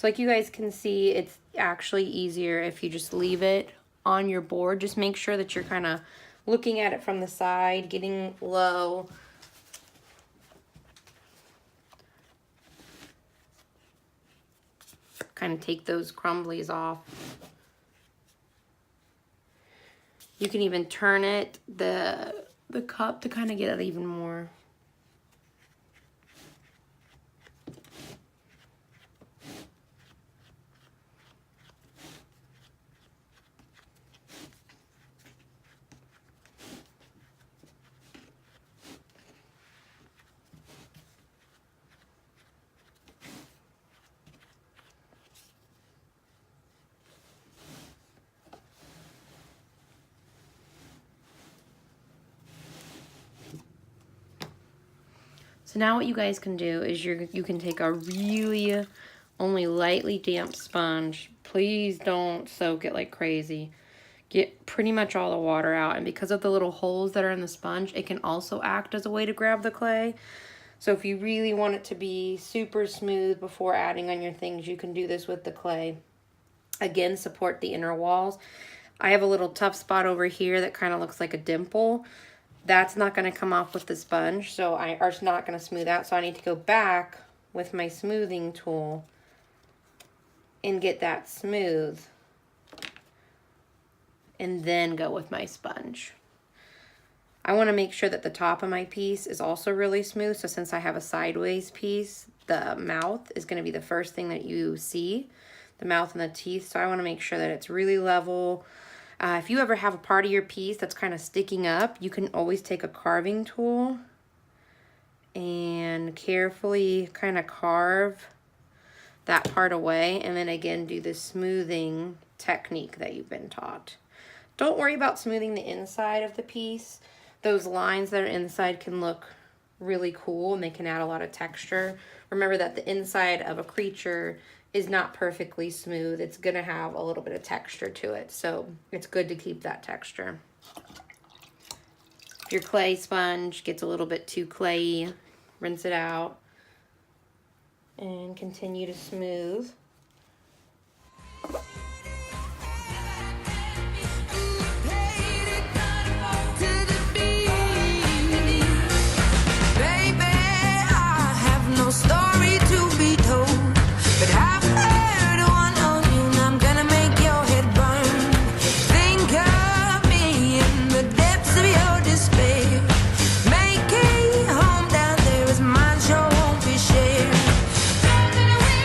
So like you guys can see, it's actually easier if you just leave it on your board. Just make sure that you're kind of looking at it from the side, getting low. Kind of take those crumblies off. You can even turn it, the cup, to kind of get it even more. So now what you guys can do is you can take a really only lightly damp sponge. Please don't soak it like crazy. Get pretty much all the water out. And because of the little holes that are in the sponge, it can also act as a way to grab the clay. So if you really want it to be super smooth before adding on your things, you can do this with the clay. Again, support the inner walls. I have a little tough spot over here that kind of looks like a dimple. That's not going to come off with the sponge, so or it's not going to smooth out. So I need to go back with my smoothing tool and get that smooth, and then go with my sponge. I want to make sure that the top of my piece is also really smooth. So since I have a sideways piece, the mouth is going to be the first thing that you see, the mouth and the teeth. So I want to make sure that it's really level. If you ever have a part of your piece that's kind of sticking up, you can always take a carving tool and carefully kind of carve that part away, and then again do the smoothing technique that you've been taught. Don't worry about smoothing the inside of the piece. Those lines that are inside can look really cool and they can add a lot of texture. Remember that the inside of a creature is not perfectly smooth. It's gonna have a little bit of texture to it, so it's good to keep that texture. If your clay sponge gets a little bit too clayey, rinse it out and continue to smooth.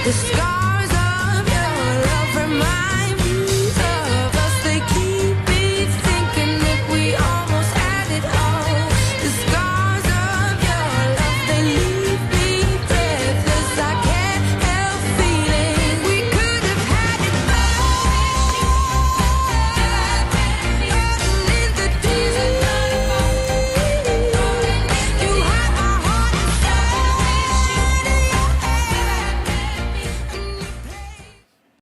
The sky